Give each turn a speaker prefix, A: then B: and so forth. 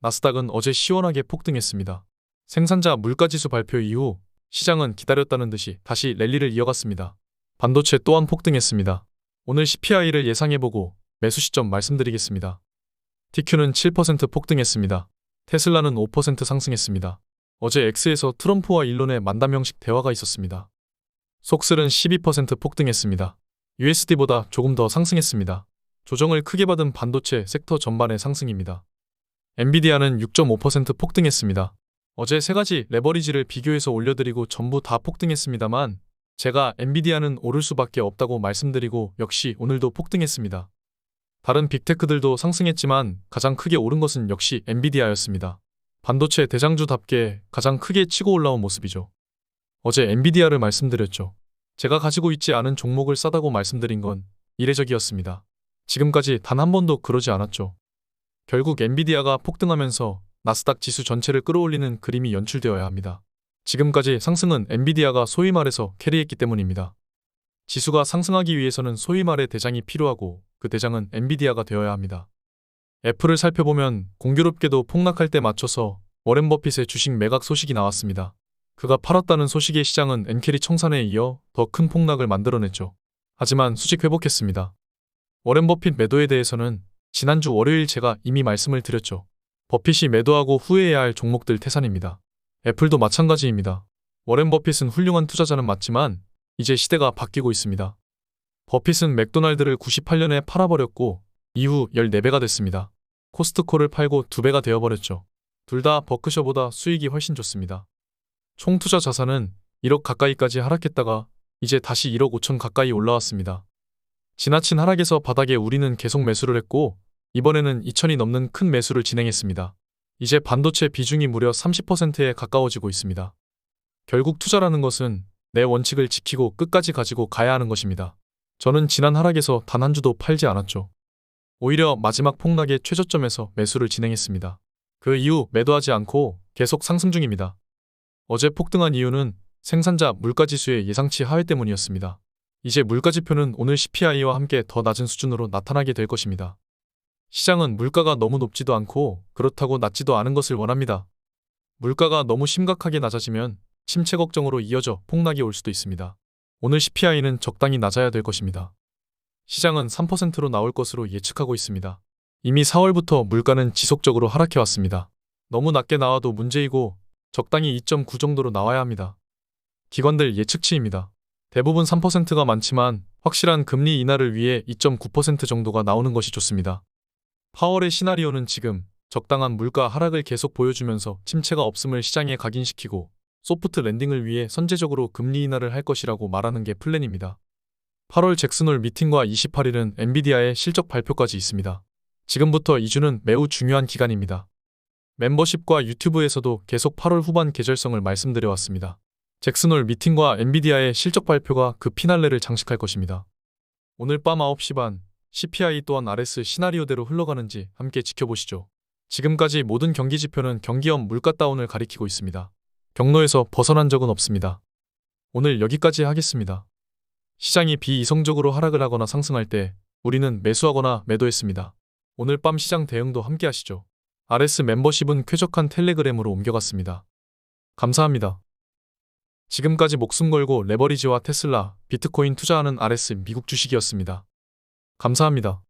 A: 나스닥은 어제 시원하게 폭등했습니다. 생산자 물가지수 발표 이후 시장은 기다렸다는 듯이 다시 랠리를 이어갔습니다. 반도체 또한 폭등했습니다. 오늘 CPI를 예상해보고 매수 시점 말씀드리겠습니다. TQ는 7% 폭등했습니다. 테슬라는 5% 상승했습니다. 어제 X에서 트럼프와 일론의 만담 형식 대화가 있었습니다. 속슬은 12% 폭등했습니다. USD보다 조금 더 상승했습니다. 조정을 크게 받은 반도체 섹터 전반의 상승입니다. 엔비디아는 6.5% 폭등했습니다. 어제 세 가지 레버리지를 비교해서 올려드리고 전부 다 폭등했습니다만 제가 엔비디아는 오를 수밖에 없다고 말씀드리고 역시 오늘도 폭등했습니다. 다른 빅테크들도 상승했지만 가장 크게 오른 것은 역시 엔비디아였습니다. 반도체 대장주답게 가장 크게 치고 올라온 모습이죠. 어제 엔비디아를 말씀드렸죠. 제가 가지고 있지 않은 종목을 싸다고 말씀드린 건 이례적이었습니다. 지금까지 단 한 번도 그러지 않았죠. 결국 엔비디아가 폭등하면서 나스닥 지수 전체를 끌어올리는 그림이 연출되어야 합니다. 지금까지 상승은 엔비디아가 소위 말해서 캐리했기 때문입니다. 지수가 상승하기 위해서는 소위 말해 대장이 필요하고 그 대장은 엔비디아가 되어야 합니다. 애플을 살펴보면 공교롭게도 폭락할 때 맞춰서 워렌 버핏의 주식 매각 소식이 나왔습니다. 그가 팔았다는 소식에 시장은 엔캐리 청산에 이어 더 큰 폭락을 만들어냈죠. 하지만 수직 회복했습니다. 워렌 버핏 매도에 대해서는 지난주 월요일 제가 이미 말씀을 드렸죠. 버핏이 매도하고 후회해야 할 종목들 태산입니다. 애플도 마찬가지입니다. 워렌 버핏은 훌륭한 투자자는 맞지만 이제 시대가 바뀌고 있습니다. 버핏은 맥도날드를 98년에 팔아버렸고 이후 14배가 됐습니다. 코스트코를 팔고 2배가 되어버렸죠. 둘 다 버크셔보다 수익이 훨씬 좋습니다. 총 투자 자산은 1억 가까이까지 하락했다가 이제 다시 1억 5천 가까이 올라왔습니다. 지나친 하락에서 바닥에 우리는 계속 매수를 했고 이번에는 2천이 넘는 큰 매수를 진행했습니다. 이제 반도체 비중이 무려 30%에 가까워지고 있습니다. 결국 투자라는 것은 내 원칙을 지키고 끝까지 가지고 가야 하는 것입니다. 저는 지난 하락에서 단 한 주도 팔지 않았죠. 오히려 마지막 폭락의 최저점에서 매수를 진행했습니다. 그 이후 매도하지 않고 계속 상승 중입니다. 어제 폭등한 이유는 생산자 물가지수의 예상치 하회 때문이었습니다. 이제 물가지표는 오늘 CPI와 함께 더 낮은 수준으로 나타나게 될 것입니다. 시장은 물가가 너무 높지도 않고 그렇다고 낮지도 않은 것을 원합니다. 물가가 너무 심각하게 낮아지면 침체 걱정으로 이어져 폭락이 올 수도 있습니다. 오늘 CPI는 적당히 낮아야 될 것입니다. 시장은 3%로 나올 것으로 예측하고 있습니다. 이미 4월부터 물가는 지속적으로 하락해왔습니다. 너무 낮게 나와도 문제이고 적당히 2.9 정도로 나와야 합니다. 기관들 예측치입니다. 대부분 3%가 많지만 확실한 금리 인하를 위해 2.9% 정도가 나오는 것이 좋습니다. 파월의 시나리오는 지금 적당한 물가 하락을 계속 보여주면서 침체가 없음을 시장에 각인시키고 소프트 랜딩을 위해 선제적으로 금리 인하를 할 것이라고 말하는 게 플랜입니다. 8월 잭슨홀 미팅과 28일은 엔비디아의 실적 발표까지 있습니다. 지금부터 2주는 매우 중요한 기간입니다. 멤버십과 유튜브에서도 계속 8월 후반 계절성을 말씀드려왔습니다. 잭슨홀 미팅과 엔비디아의 실적 발표가 그 피날레를 장식할 것입니다. 오늘 밤 9시 반 CPI 또한 RS 시나리오대로 흘러가는지 함께 지켜보시죠. 지금까지 모든 경기지표는 경기업 물가 다운을 가리키고 있습니다. 경로에서 벗어난 적은 없습니다. 오늘 여기까지 하겠습니다. 시장이 비이성적으로 하락을 하거나 상승할 때 우리는 매수하거나 매도했습니다. 오늘 밤 시장 대응도 함께 하시죠. RS 멤버십은 쾌적한 텔레그램으로 옮겨갔습니다. 감사합니다. 지금까지 목숨 걸고 레버리지와 테슬라, 비트코인 투자하는 RS 미국 주식이었습니다. 감사합니다.